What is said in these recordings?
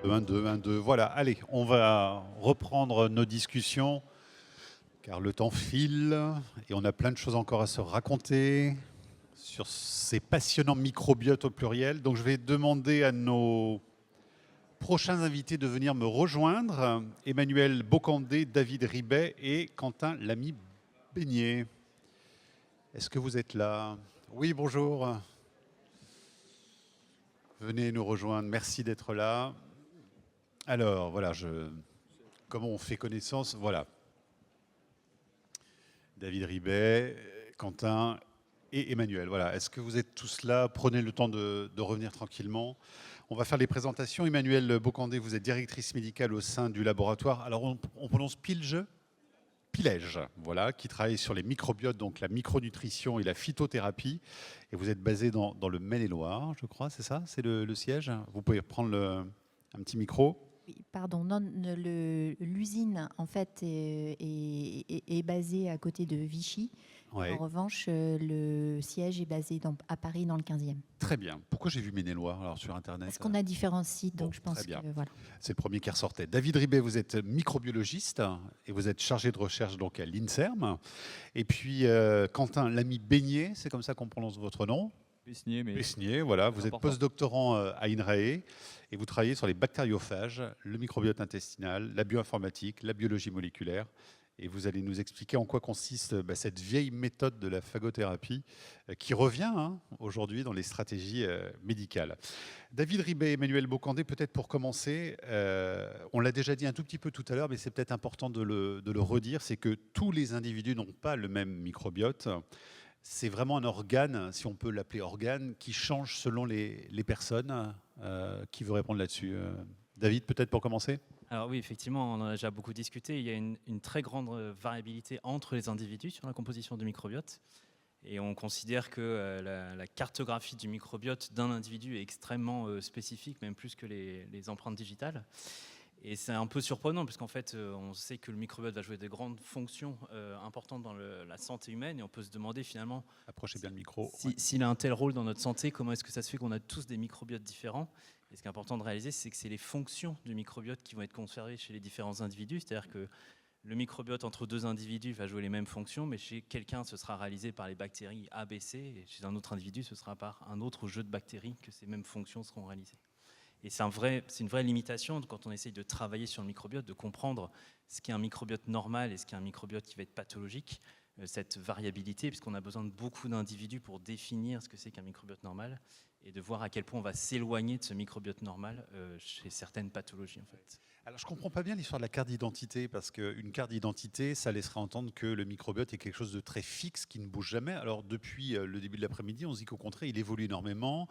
1, 2, 1, 2. Voilà, allez, on va reprendre nos discussions car le temps file et on a plein de choses encore à se raconter sur ces passionnants microbiotes au pluriel. Donc je vais demander à nos prochains invités de venir me rejoindre. Emmanuel Bocandé, David Ribet et Quentin Lamy-Beignet. Est-ce que vous êtes là? Oui, bonjour. Venez nous rejoindre. Merci d'être là. Alors, voilà, comment on fait connaissance? Voilà. David Ribet, Quentin et Emmanuel. Voilà. Est-ce que vous êtes tous là? Prenez le temps de revenir tranquillement. On va faire les présentations. Emmanuel Bocandé, vous êtes directrice médicale au sein du laboratoire. Alors, on prononce Pilège, voilà, qui travaille sur les microbiotes, donc la micronutrition et la phytothérapie. Et vous êtes basé dans le Maine-et-Loire, je crois, c'est ça? C'est le siège? Vous pouvez prendre un petit micro. Oui, pardon, non, l'usine en fait est basée à côté de Vichy. Ouais. En revanche, le siège est basé à Paris dans le 15e. Très bien. Pourquoi j'ai vu Maine-et-Loire alors sur Internet? Parce qu'on a différents sites, donc Bon, je pense très bien. que voilà. C'est le premier qui ressortait. David Ribet, vous êtes microbiologiste et vous êtes chargé de recherche donc à l'INSERM. Et puis Quentin Lamy-Beignet, c'est comme ça qu'on prononce votre nom? Besnier, voilà. Vous êtes postdoctorant à INRAE et vous travaillez sur les bactériophages, le microbiote intestinal, la bioinformatique, la biologie moléculaire. Et vous allez nous expliquer en quoi consiste cette vieille méthode de la phagothérapie qui revient aujourd'hui dans les stratégies médicales. David Ribet et Emmanuel Bocandé, peut-être pour commencer, on l'a déjà dit un tout petit peu tout à l'heure, mais c'est peut-être important de le redire, c'est que tous les individus n'ont pas le même microbiote. C'est vraiment un organe, si on peut l'appeler organe, qui change selon les personnes. Qui veut répondre là-dessus? David, peut-être pour commencer? Alors oui, effectivement, on en a déjà beaucoup discuté. Il y a une très grande variabilité entre les individus sur la composition du microbiote. Et on considère que la cartographie du microbiote d'un individu est extrêmement spécifique, même plus que les empreintes digitales. Et c'est un peu surprenant, parce qu'en fait, on sait que le microbiote va jouer de grandes fonctions importantes dans la santé humaine, et on peut se demander finalement, approchez bien le micro, s'il a un tel rôle dans notre santé, comment est-ce que ça se fait qu'on a tous des microbiotes différents? Et ce qui est important de réaliser, c'est que c'est les fonctions du microbiote qui vont être conservées chez les différents individus, c'est-à-dire que le microbiote entre deux individus va jouer les mêmes fonctions, mais chez quelqu'un, ce sera réalisé par les bactéries A, B, C, et chez un autre individu, ce sera par un autre jeu de bactéries que ces mêmes fonctions seront réalisées. Et c'est une vraie limitation quand on essaye de travailler sur le microbiote, de comprendre ce qu'est un microbiote normal et ce qu'est un microbiote qui va être pathologique, cette variabilité, puisqu'on a besoin de beaucoup d'individus pour définir ce que c'est qu'un microbiote normal et de voir à quel point on va s'éloigner de ce microbiote normal chez certaines pathologies en fait. Alors je ne comprends pas bien l'histoire de la carte d'identité, parce qu'une carte d'identité, ça laisserait entendre que le microbiote est quelque chose de très fixe, qui ne bouge jamais. Alors depuis le début de l'après-midi, on se dit qu'au contraire, il évolue énormément,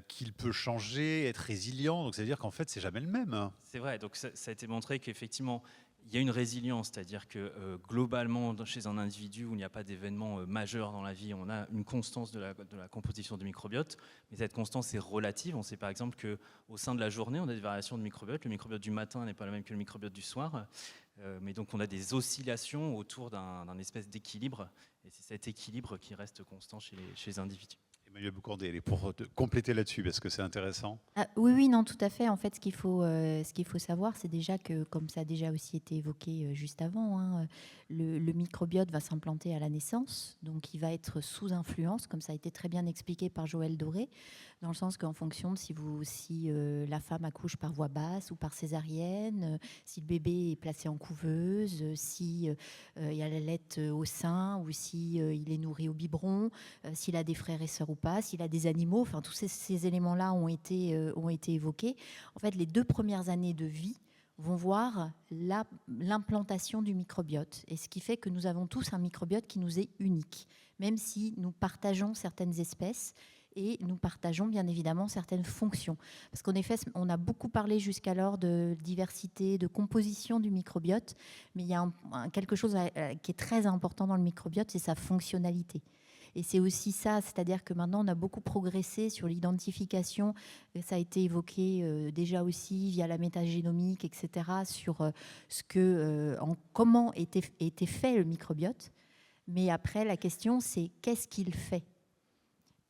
qu'il peut changer, être résilient, donc ça veut dire qu'en fait, c'est jamais le même. C'est vrai, donc ça a été montré qu'effectivement, il y a une résilience, c'est-à-dire que globalement, chez un individu où il n'y a pas d'événement majeur dans la vie, on a une constance de la composition du microbiote, mais cette constance est relative. On sait par exemple qu'au sein de la journée, on a des variations de microbiote. Le microbiote du matin n'est pas le même que le microbiote du soir, mais donc on a des oscillations autour d'un espèce d'équilibre, et c'est cet équilibre qui reste constant chez les individus. Emmanuel Bocandé, pour compléter là-dessus, parce que c'est intéressant. Oui, non, tout à fait. En fait, ce qu'il faut savoir, c'est déjà que, comme ça a déjà aussi été évoqué juste avant, le microbiote va s'implanter à la naissance, donc il va être sous influence, comme ça a été très bien expliqué par Joël Doré, dans le sens qu'en fonction de si la femme accouche par voie basse ou par césarienne, si le bébé est placé en couveuse, si il y a la laite au sein ou si il est nourri au biberon, s'il a des frères et sœurs ou pas, s'il a des animaux, enfin tous ces éléments-là ont été évoqués. En fait, les 2 premières années de vie vont voir l'implantation du microbiote. Et ce qui fait que nous avons tous un microbiote qui nous est unique, même si nous partageons certaines espèces et nous partageons bien évidemment certaines fonctions. Parce qu'en effet, on a beaucoup parlé jusqu'alors de diversité, de composition du microbiote, mais il y a quelque chose qui est très important dans le microbiote, c'est sa fonctionnalité. Et c'est aussi ça, c'est-à-dire que maintenant on a beaucoup progressé sur l'identification, ça a été évoqué déjà aussi via la métagénomique, etc., sur comment était fait le microbiote. Mais après, la question c'est qu'est-ce qu'il fait ?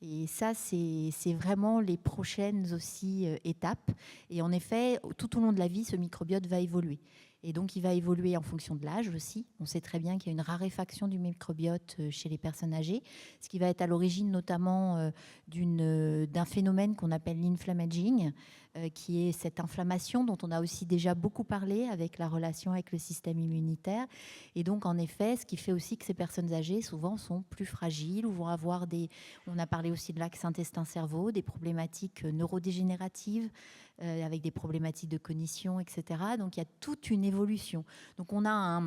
Et ça, c'est vraiment les prochaines aussi étapes. Et en effet, tout au long de la vie, ce microbiote va évoluer. Et donc, il va évoluer en fonction de l'âge aussi. On sait très bien qu'il y a une raréfaction du microbiote chez les personnes âgées, ce qui va être à l'origine notamment d'un phénomène qu'on appelle l'inflammaging, qui est cette inflammation dont on a aussi déjà beaucoup parlé avec la relation avec le système immunitaire. Et donc, en effet, ce qui fait aussi que ces personnes âgées, souvent, sont plus fragiles ou vont avoir on a parlé aussi de l'axe intestin-cerveau, des problématiques neurodégénératives, avec des problématiques de cognition, etc. Donc il y a toute une évolution. Donc on a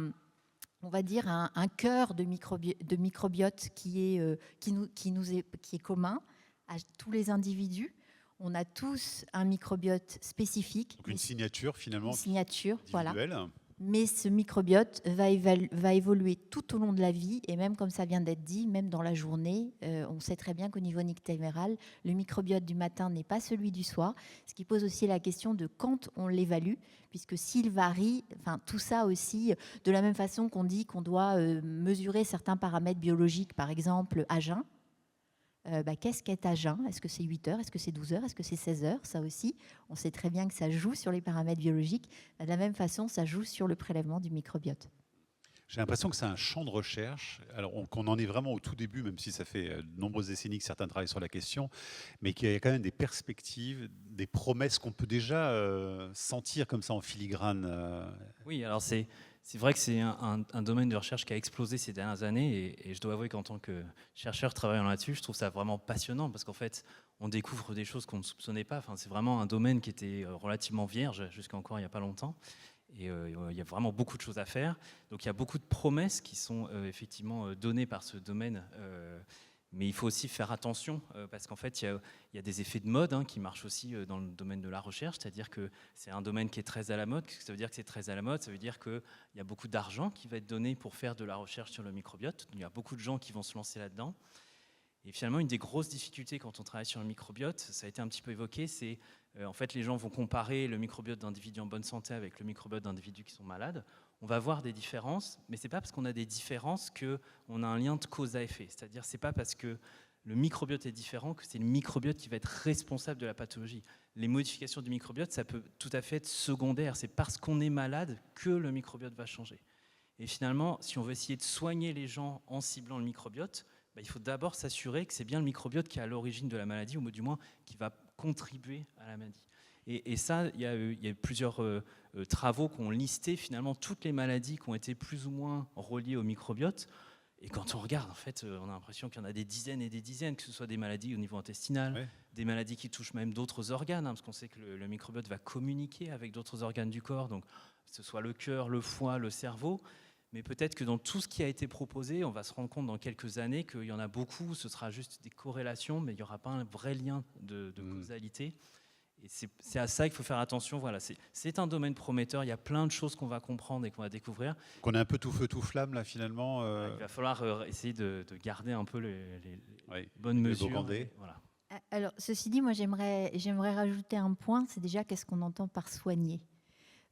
on va dire un cœur de microbiote qui est commun à tous les individus. On a tous un microbiote spécifique. Donc une signature finalement. Une signature, voilà. Individuelle. Mais ce microbiote va évoluer tout au long de la vie, et même comme ça vient d'être dit, même dans la journée, on sait très bien qu'au niveau nictéméral, le microbiote du matin n'est pas celui du soir, ce qui pose aussi la question de quand on l'évalue, puisque s'il varie, enfin, tout ça aussi, de la même façon qu'on dit qu'on doit mesurer certains paramètres biologiques, par exemple à jeun. Qu'est-ce qu'être à jeun? Est-ce que c'est 8 heures? Est-ce que c'est 12 heures? Est-ce que c'est 16 heures? Ça aussi, on sait très bien que ça joue sur les paramètres biologiques. De la même façon, ça joue sur le prélèvement du microbiote. J'ai l'impression que c'est un champ de recherche, alors qu'on en est vraiment au tout début, même si ça fait de nombreuses décennies que certains travaillent sur la question, mais qu'il y a quand même des perspectives, des promesses qu'on peut déjà sentir comme ça en filigrane. Oui, alors c'est vrai que c'est un domaine de recherche qui a explosé ces dernières années, et je dois avouer qu'en tant que chercheur travaillant là-dessus, je trouve ça vraiment passionnant, parce qu'en fait, on découvre des choses qu'on ne soupçonnait pas. Enfin, c'est vraiment un domaine qui était relativement vierge jusqu'à encore il n'y a pas longtemps. Et il y a vraiment beaucoup de choses à faire. Donc il y a beaucoup de promesses qui sont effectivement données par ce domaine. Mais il faut aussi faire attention parce qu'en fait, il y a des effets de mode qui marchent aussi dans le domaine de la recherche. C'est-à-dire que c'est un domaine qui est très à la mode. Qu'est-ce que ça veut dire que c'est très à la mode? Ça veut dire qu'il y a beaucoup d'argent qui va être donné pour faire de la recherche sur le microbiote. Il y a beaucoup de gens qui vont se lancer là-dedans. Et finalement, une des grosses difficultés quand on travaille sur le microbiote, ça a été un petit peu évoqué, c'est en fait les gens vont comparer le microbiote d'individus en bonne santé avec le microbiote d'individus qui sont malades. On va voir des différences, mais c'est pas parce qu'on a des différences qu'on a un lien de cause à effet. C'est-à-dire c'est pas parce que le microbiote est différent que c'est le microbiote qui va être responsable de la pathologie. Les modifications du microbiote, ça peut tout à fait être secondaire. C'est parce qu'on est malade que le microbiote va changer. Et finalement, si on veut essayer de soigner les gens en ciblant le microbiote, il faut d'abord s'assurer que c'est bien le microbiote qui est à l'origine de la maladie, ou du moins qui va contribuer à la maladie. Et ça, il y a plusieurs travaux qui ont listé finalement toutes les maladies qui ont été plus ou moins reliées au microbiote. Et quand on regarde, en fait, on a l'impression qu'il y en a des dizaines et des dizaines, que ce soit des maladies au niveau intestinal, ouais, des maladies qui touchent même d'autres organes, parce qu'on sait que le microbiote va communiquer avec d'autres organes du corps, donc que ce soit le cœur, le foie, le cerveau. Mais peut-être que dans tout ce qui a été proposé, on va se rendre compte dans quelques années qu'il y en a beaucoup, ce sera juste des corrélations, mais il n'y aura pas un vrai lien de causalité. Et c'est à ça qu'il faut faire attention. Voilà, c'est un domaine prometteur, il y a plein de choses qu'on va comprendre et qu'on va découvrir. Qu'on est un peu tout feu, tout flamme, là, finalement. Il va falloir essayer de garder un peu les bonnes mesures. Voilà. Alors, ceci dit, moi, j'aimerais rajouter un point, c'est déjà qu'est-ce qu'on entend par soigner.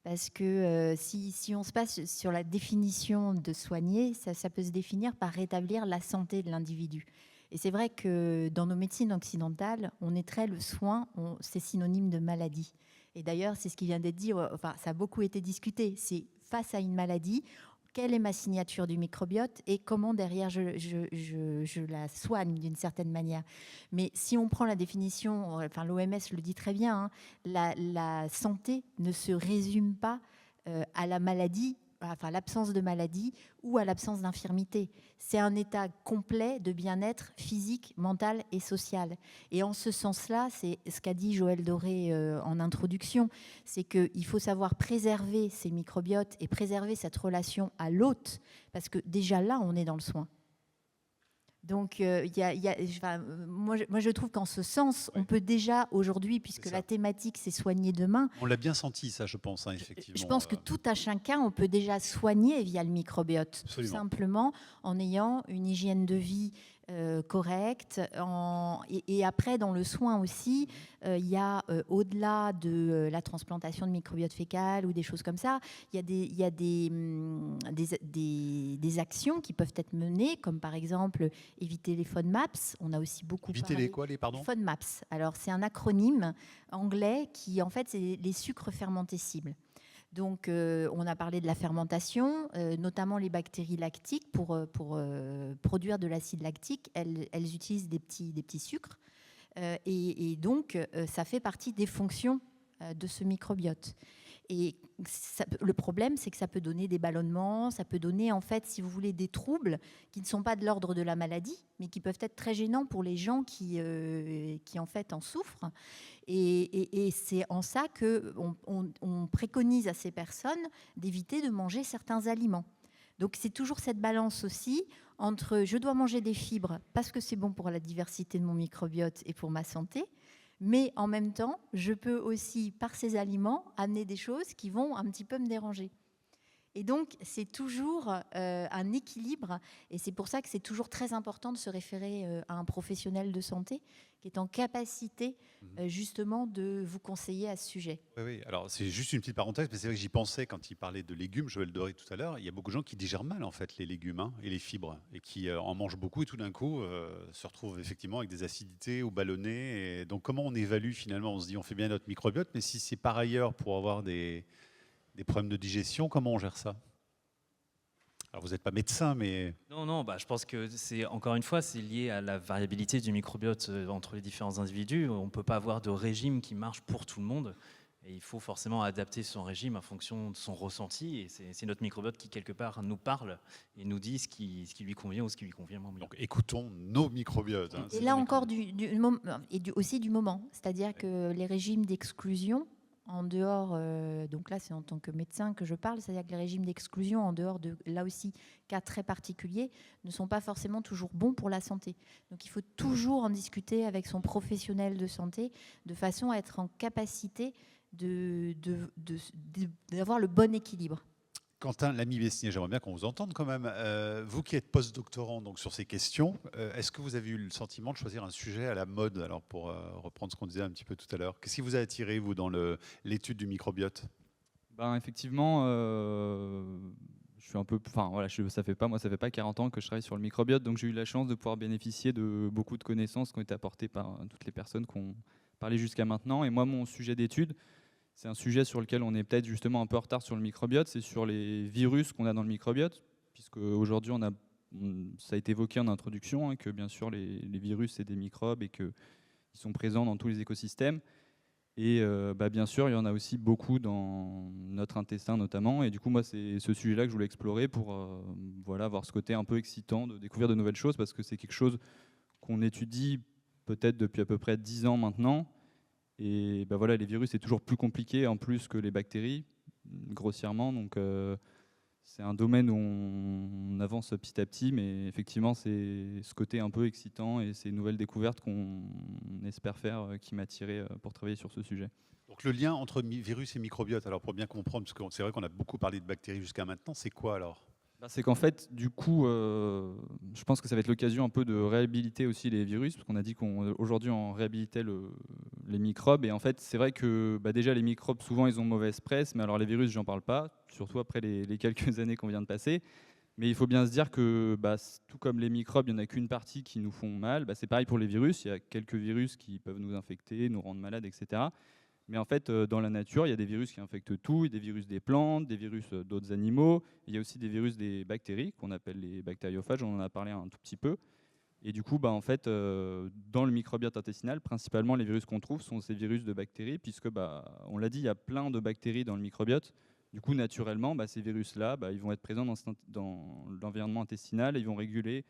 Parce que si on se passe sur la définition de soigner, ça peut se définir par rétablir la santé de l'individu. Et c'est vrai que dans nos médecines occidentales, on est le soin, c'est synonyme de maladie. Et d'ailleurs, c'est ce qui vient d'être dit, enfin, ça a beaucoup été discuté. C'est face à une maladie, quelle est ma signature du microbiote et comment derrière je la soigne d'une certaine manière. Mais si on prend la définition, enfin l'OMS le dit très bien, la santé ne se résume pas à la maladie, enfin l'absence de maladie ou à l'absence d'infirmité. C'est un état complet de bien-être physique, mental et social. Et en ce sens-là, c'est ce qu'a dit Joël Doré en introduction, c'est qu'il faut savoir préserver ces microbiotes et préserver cette relation à l'hôte, parce que déjà là, on est dans le soin. Donc, moi, je trouve qu'en ce sens, on peut déjà aujourd'hui, puisque la thématique c'est soigner demain. On l'a bien senti, ça, je pense, effectivement. Je pense que tout à chacun, on peut déjà soigner via le microbiote, absolument, tout simplement en ayant une hygiène de vie correcte. Et après, dans le soin aussi, il y a, au-delà de la transplantation de microbiote fécal ou des choses comme ça, il y a des actions qui peuvent être menées, comme par exemple éviter les FODMAPs. On a aussi beaucoup Éviter parlé. les quoi, les pardon? FODMAPs. Alors, c'est un acronyme anglais qui, en fait, c'est les sucres fermentés cibles. Donc, on a parlé de la fermentation, notamment les bactéries lactiques. Pour produire de l'acide lactique, elles utilisent des petits sucres. Et donc, ça fait partie des fonctions de ce microbiote. Et le problème, c'est que ça peut donner des ballonnements, ça peut donner, en fait, si vous voulez, des troubles qui ne sont pas de l'ordre de la maladie, mais qui peuvent être très gênants pour les gens qui en fait, en souffrent. Et c'est en ça qu'on préconise à ces personnes d'éviter de manger certains aliments. Donc, c'est toujours cette balance aussi entre je dois manger des fibres parce que c'est bon pour la diversité de mon microbiote et pour ma santé, mais en même temps, je peux aussi, par ces aliments, amener des choses qui vont un petit peu me déranger. Et donc, c'est toujours un équilibre, et c'est pour ça que c'est toujours très important de se référer à un professionnel de santé qui est en capacité justement de vous conseiller à ce sujet. Oui, oui. Alors c'est juste une petite parenthèse, mais c'est vrai que j'y pensais quand il parlait de légumes, Joël Doré tout à l'heure. Il y a beaucoup de gens qui digèrent mal en fait les légumes et les fibres, et qui en mangent beaucoup et tout d'un coup se retrouvent effectivement avec des acidités ou ballonnés. Et donc comment on évalue finalement? On se dit on fait bien notre microbiote, mais si c'est par ailleurs pour avoir des problèmes de digestion, comment on gère ça? Alors vous n'êtes pas médecin, mais... Non, je pense que c'est, encore une fois, c'est lié à la variabilité du microbiote entre les différents individus. On ne peut pas avoir de régime qui marche pour tout le monde. Et il faut forcément adapter son régime en fonction de son ressenti. Et c'est notre microbiote qui, quelque part, nous parle et nous dit ce qui lui convient ou ce qui lui convient moins bien. Donc écoutons nos microbiotes. Hein, et là encore, aussi du moment. C'est-à-dire que les régimes d'exclusion, en dehors, donc là c'est en tant que médecin que je parle, c'est-à-dire que les régimes d'exclusion, en dehors de, là aussi, cas très particuliers, ne sont pas forcément toujours bons pour la santé. Donc il faut toujours en discuter avec son professionnel de santé, de façon à être en capacité d'avoir le bon équilibre. Quentin Lamy-Besnier, j'aimerais bien qu'on vous entende quand même. Vous qui êtes post-doctorant donc, sur ces questions, est-ce que vous avez eu le sentiment de choisir un sujet à la mode? Alors pour reprendre ce qu'on disait un petit peu tout à l'heure, qu'est-ce qui vous a attiré, vous, dans l'étude du microbiote? Effectivement, je suis un peu, enfin voilà, ça fait pas 40 ans que je travaille sur le microbiote, donc j'ai eu la chance de pouvoir bénéficier de beaucoup de connaissances qui ont été apportées par toutes les personnes qui ont parlé jusqu'à maintenant. Et moi, mon sujet d'étude, c'est un sujet sur lequel on est peut-être justement un peu en retard sur le microbiote, c'est sur les virus qu'on a dans le microbiote, puisque aujourd'hui ça a été évoqué en introduction, hein, que bien sûr les virus c'est des microbes et qu'ils sont présents dans tous les écosystèmes. Et bien sûr, il y en a aussi beaucoup dans notre intestin notamment. Et du coup, moi, c'est ce sujet-là que je voulais explorer pour avoir ce côté un peu excitant de découvrir de nouvelles choses, parce que c'est quelque chose qu'on étudie peut-être depuis à peu près 10 ans maintenant. Et les virus, c'est toujours plus compliqué en plus que les bactéries, grossièrement. Donc, c'est un domaine où on avance petit à petit, mais effectivement, c'est ce côté un peu excitant et ces nouvelles découvertes qu'on espère faire qui m'a attiré pour travailler sur ce sujet. Donc le lien entre virus et microbiote, alors pour bien comprendre, parce que c'est vrai qu'on a beaucoup parlé de bactéries jusqu'à maintenant, c'est quoi alors? C'est qu'en fait, du coup, je pense que ça va être l'occasion un peu de réhabiliter aussi les virus, parce qu'on a dit qu'aujourd'hui on réhabilitait les microbes, et en fait c'est vrai que déjà les microbes souvent ils ont mauvaise presse, mais alors les virus j'en parle pas, surtout après les quelques années qu'on vient de passer. Mais il faut bien se dire que tout comme les microbes, il n'y en a qu'une partie qui nous font mal, c'est pareil pour les virus, il y a quelques virus qui peuvent nous infecter, nous rendre malades, etc. Mais en fait, dans la nature, il y a des virus qui infectent tout, il y a des virus des plantes, des virus d'autres animaux, il y a aussi des virus des bactéries, qu'on appelle les bactériophages, on en a parlé un tout petit peu. Et du coup, en fait, dans le microbiote intestinal, principalement, les virus qu'on trouve sont ces virus de bactéries, puisque, on l'a dit, il y a plein de bactéries dans le microbiote. Du coup, naturellement, ces virus-là, ils vont être présents dans l'environnement intestinal et ils vont réguler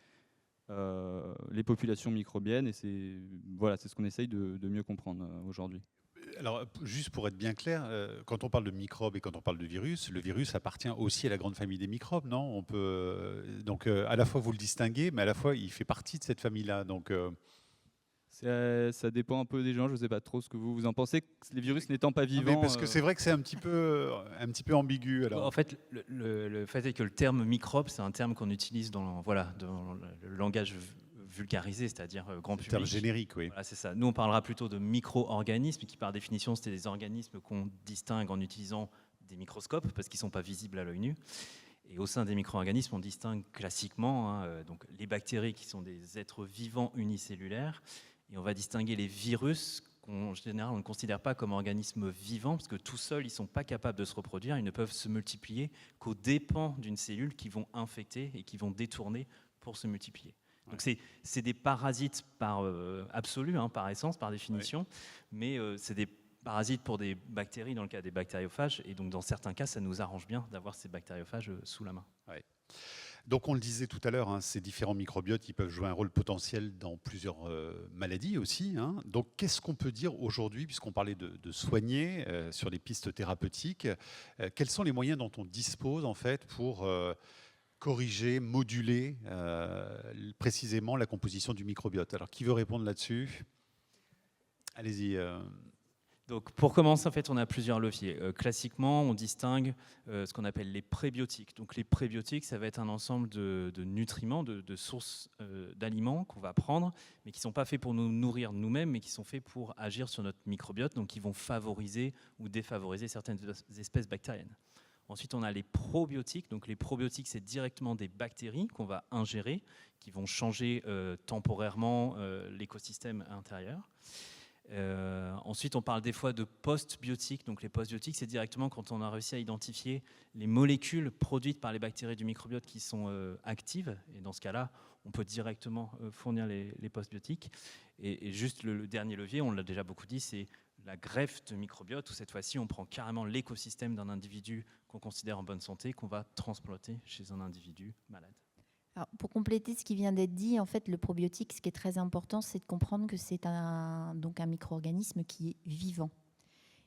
les populations microbiennes. Et c'est ce qu'on essaye de mieux comprendre aujourd'hui. Alors, juste pour être bien clair, quand on parle de microbes et quand on parle de virus, le virus appartient aussi à la grande famille des microbes, non? On peut, donc, à la fois vous le distinguez, mais à la fois il fait partie de cette famille-là. Donc, ça dépend un peu des gens, je ne sais pas trop ce que vous en pensez, les virus n'étant pas vivants. Parce que c'est vrai que c'est un petit peu ambigu. Alors. En fait, le fait est que le terme microbe, c'est un terme qu'on utilise dans le langage vulgarisé, c'est-à-dire grand C'est un terme public. générique, oui. Voilà, c'est ça. Nous, on parlera plutôt de micro-organismes, qui par définition, c'était des organismes qu'on distingue en utilisant des microscopes, parce qu'ils ne sont pas visibles à l'œil nu. Et au sein des micro-organismes, on distingue classiquement donc les bactéries, qui sont des êtres vivants unicellulaires, et on va distinguer les virus, qu'en général, on ne considère pas comme organismes vivants, parce que tout seuls, ils ne sont pas capables de se reproduire, ils ne peuvent se multiplier qu'aux dépens d'une cellule qui vont infecter et qui vont détourner pour se multiplier. Donc c'est des parasites par absolu, par essence, par définition, mais c'est des parasites pour des bactéries dans le cas des bactériophages, et donc dans certains cas, ça nous arrange bien d'avoir ces bactériophages sous la main. Ouais. Donc on le disait tout à l'heure, ces différents microbiotes, ils peuvent jouer un rôle potentiel dans plusieurs maladies aussi. Donc qu'est-ce qu'on peut dire aujourd'hui, puisqu'on parlait de soigner sur les pistes thérapeutiques, quels sont les moyens dont on dispose en fait pour corriger, moduler précisément la composition du microbiote? Alors qui veut répondre là-dessus? Allez-y. Donc, pour commencer, en fait, on a plusieurs leviers. Classiquement, on distingue ce qu'on appelle les prébiotiques. Donc, les prébiotiques, ça va être un ensemble de nutriments, de sources d'aliments qu'on va prendre, mais qui ne sont pas faits pour nous nourrir nous-mêmes, mais qui sont faits pour agir sur notre microbiote, donc qui vont favoriser ou défavoriser certaines espèces bactériennes. Ensuite, on a les probiotiques. Donc, les probiotiques, c'est directement des bactéries qu'on va ingérer, qui vont changer temporairement l'écosystème intérieur. Ensuite, on parle des fois de postbiotiques. Donc, les postbiotiques, c'est directement quand on a réussi à identifier les molécules produites par les bactéries du microbiote qui sont actives. Et dans ce cas-là, on peut directement fournir les postbiotiques. Et juste le dernier levier, on l'a déjà beaucoup dit, c'est la greffe de microbiote, où cette fois-ci, on prend carrément l'écosystème d'un individu qu'on considère en bonne santé, qu'on va transplanter chez un individu malade. Alors, pour compléter ce qui vient d'être dit, en fait, le probiotique, ce qui est très important, c'est de comprendre que c'est donc un micro-organisme qui est vivant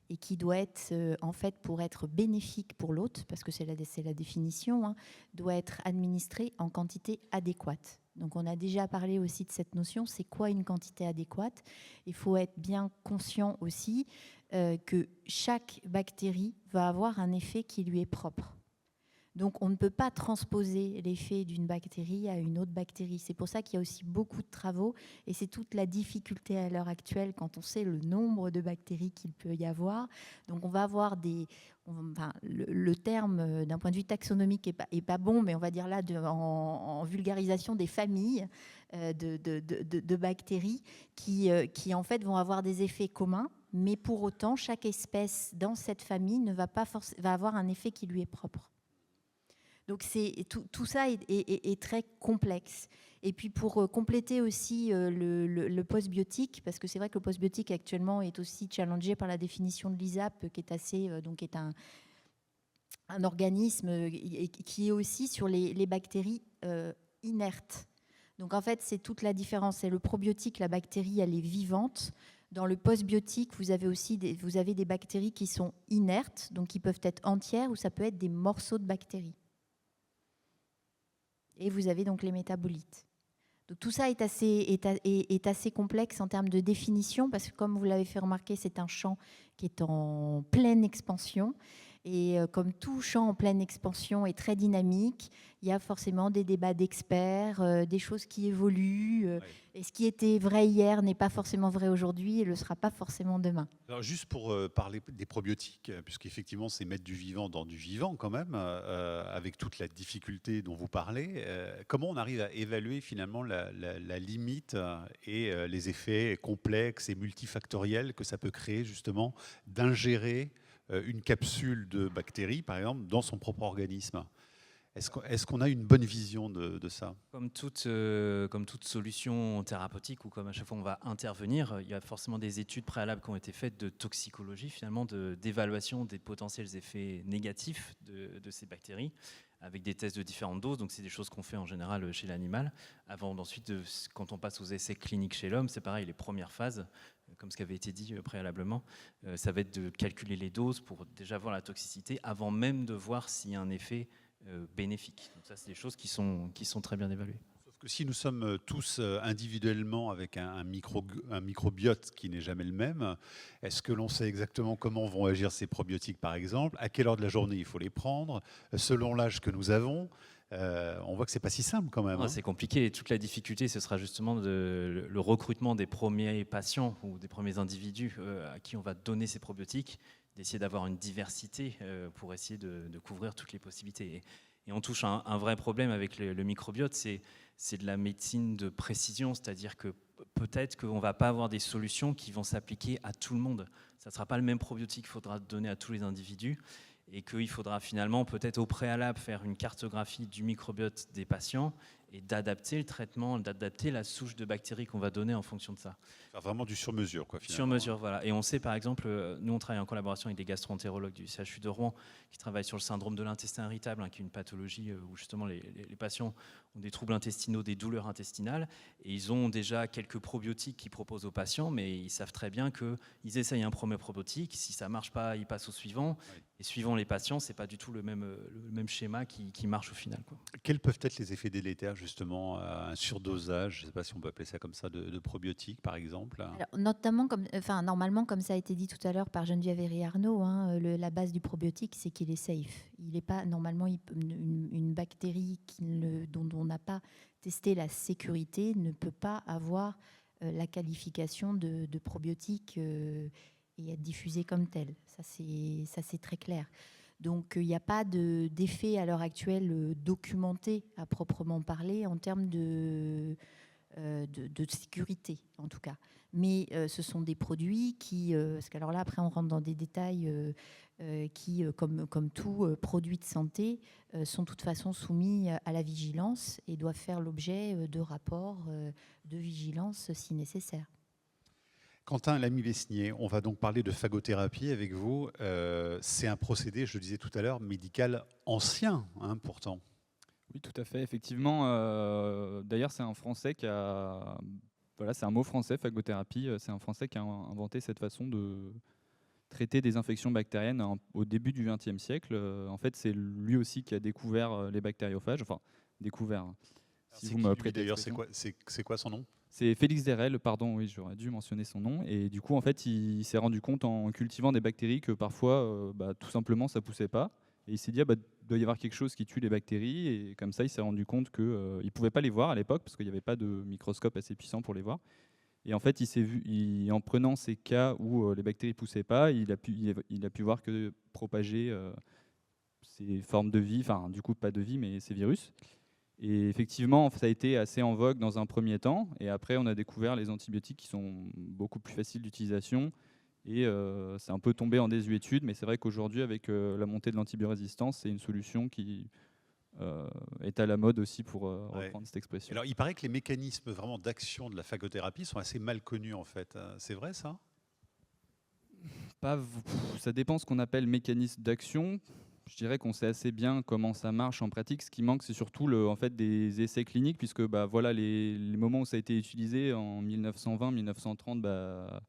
et qui doit être, en fait, pour être bénéfique pour l'hôte, parce que c'est la définition, doit être administré en quantité adéquate. Donc, on a déjà parlé aussi de cette notion, c'est quoi une quantité adéquate? Il faut être bien conscient aussi que chaque bactérie va avoir un effet qui lui est propre. Donc, on ne peut pas transposer l'effet d'une bactérie à une autre bactérie. C'est pour ça qu'il y a aussi beaucoup de travaux, et c'est toute la difficulté à l'heure actuelle quand on sait le nombre de bactéries qu'il peut y avoir. Donc, on va avoir le terme d'un point de vue taxonomique est pas bon, mais on va dire là en vulgarisation des familles de bactéries qui en fait vont avoir des effets communs, mais pour autant, chaque espèce dans cette famille va avoir un effet qui lui est propre. Donc tout ça est très complexe. Et puis pour compléter aussi le postbiotique, parce que c'est vrai que le postbiotique actuellement est aussi challengé par la définition de l'ISAP, qui est un organisme qui est aussi sur les bactéries inertes. Donc en fait, c'est toute la différence. C'est le probiotique, la bactérie, elle est vivante. Dans le postbiotique, vous avez des bactéries qui sont inertes, donc qui peuvent être entières, ou ça peut être des morceaux de bactéries. Et vous avez donc les métabolites. Donc tout ça est assez complexe en termes de définition, parce que comme vous l'avez fait remarquer, c'est un champ qui est en pleine expansion. Et comme tout champ en pleine expansion est très dynamique, il y a forcément des débats d'experts, des choses qui évoluent. Et ce qui était vrai hier n'est pas forcément vrai aujourd'hui et ne le sera pas forcément demain. Alors juste pour parler des probiotiques, puisqu'effectivement c'est mettre du vivant dans du vivant quand même, avec toute la difficulté dont vous parlez, comment on arrive à évaluer finalement la limite et les effets complexes et multifactoriels que ça peut créer justement d'ingérer une capsule de bactéries, par exemple, dans son propre organisme? Est-ce qu'on a une bonne vision de ça? Comme toute solution thérapeutique, ou comme à chaque fois on va intervenir, il y a forcément des études préalables qui ont été faites de toxicologie, finalement, d'évaluation des potentiels effets négatifs de ces bactéries, avec des tests de différentes doses. Donc c'est des choses qu'on fait en général chez l'animal. Avant d'ensuite, quand on passe aux essais cliniques chez l'homme, c'est pareil, les premières phases, comme ce qui avait été dit préalablement, ça va être de calculer les doses pour déjà voir la toxicité, avant même de voir s'il y a un effet bénéfiques. Donc ça, c'est des choses qui sont très bien évaluées. Sauf que si nous sommes tous individuellement avec un microbiote qui n'est jamais le même, est-ce que l'on sait exactement comment vont agir ces probiotiques, par exemple? À quelle heure de la journée il faut les prendre? Selon l'âge que nous avons, On voit que c'est pas si simple quand même. Non, Hein. c'est compliqué. Et toute la difficulté, ce sera justement le recrutement des premiers patients ou des premiers individus à qui on va donner ces probiotiques, d'essayer d'avoir une diversité pour essayer de couvrir toutes les possibilités. Et on touche à un vrai problème avec le microbiote, c'est de la médecine de précision, c'est-à-dire que peut-être qu'on ne va pas avoir des solutions qui vont s'appliquer à tout le monde. Ça ne sera pas le même probiotique qu'il faudra donner à tous les individus. Et qu'il faudra finalement peut-être au préalable faire une cartographie du microbiote des patients et d'adapter le traitement, d'adapter la souche de bactéries qu'on va donner en fonction de ça. Faire vraiment du sur-mesure, quoi, finalement. Sur mesure, voilà. Et on sait par exemple, nous on travaille en collaboration avec des gastro-entérologues du CHU de Rouen qui travaillent sur le syndrome de l'intestin irritable, qui est une pathologie où justement les patients ont des troubles intestinaux, des douleurs intestinales, et ils ont déjà quelques probiotiques qu'ils proposent aux patients, mais ils savent très bien qu'ils essayent un premier probiotique, si ça ne marche pas, ils passent au suivant, Oui. et suivant les patients, ce n'est pas du tout le même schéma qui marche au final, quoi. Quels peuvent être les effets délétères, justement, à un surdosage, je ne sais pas si on peut appeler ça comme ça, de probiotiques, par exemple? Alors, notamment, normalement, comme ça a été dit tout à l'heure par Geneviève Herry-Arnaud, la base du probiotique, c'est qu'il est safe. Il n'est pas, normalement, une bactérie dont on n'a pas testé la sécurité ne peut pas avoir la qualification de probiotique et être diffusée comme telle. Ça, c'est très clair. Donc, il n'y a pas d'effet à l'heure actuelle documenté à proprement parler en termes de sécurité, en tout cas. Mais ce sont des produits qui, parce qu'alors là, après, on rentre dans des détails qui, comme tout produit de santé, sont de toute façon soumis à la vigilance et doivent faire l'objet de rapports de vigilance si nécessaire. Quentin Lamy-Vesnier, on va donc parler de phagothérapie avec vous. C'est un procédé, je le disais tout à l'heure, médical ancien, hein, pourtant. Oui, tout à fait, effectivement. D'ailleurs, c'est un Français qui a... Voilà, c'est un mot français, phagothérapie. C'est un Français qui a inventé cette façon de traiter des infections bactériennes au début du XXe siècle. En fait, c'est lui aussi qui a découvert les bactériophages. Enfin, découvert, hein, si C'est vous qui, me lui, prêtez d'ailleurs, l'expression. c'est quoi son nom? C'est Félix Derel, pardon, oui, j'aurais dû mentionner son nom. Et du coup, en fait, il s'est rendu compte en cultivant des bactéries que parfois, tout simplement, ça poussait pas. Et il s'est dit, il doit y avoir quelque chose qui tue les bactéries. Et comme ça, il s'est rendu compte qu'il ne pouvait pas les voir à l'époque, parce qu'il n'y avait pas de microscope assez puissant pour les voir. Et en fait, il s'est vu, en prenant ces cas où les bactéries ne poussaient pas, il a pu voir que propager ces formes de vie, enfin, du coup, pas de vie, mais ces virus. Et effectivement, ça a été assez en vogue dans un premier temps. Et après, on a découvert les antibiotiques qui sont beaucoup plus faciles d'utilisation. Et c'est un peu tombé en désuétude. Mais c'est vrai qu'aujourd'hui, avec la montée de l'antibiorésistance, c'est une solution qui est à la mode aussi, pour reprendre cette expression. Alors, il paraît que les mécanismes vraiment d'action de la phagothérapie sont assez mal connus, en fait. C'est vrai, ça? Ça dépend ce qu'on appelle mécanisme d'action. Je dirais qu'on sait assez bien comment ça marche en pratique. Ce qui manque, c'est surtout en fait, des essais cliniques, puisque voilà, les moments où ça a été utilisé en 1920-1930,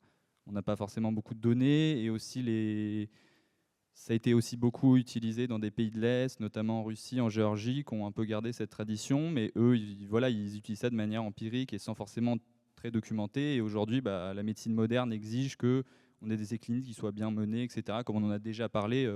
on n'a pas forcément beaucoup de données. Et aussi, ça a été aussi beaucoup utilisé dans des pays de l'Est, notamment en Russie, en Géorgie, qui ont un peu gardé cette tradition. Mais eux, ils utilisent ça de manière empirique et sans forcément très documentée. Et aujourd'hui, la médecine moderne exige qu'on ait des essais cliniques qui soient bien menés, etc., comme on en a déjà parlé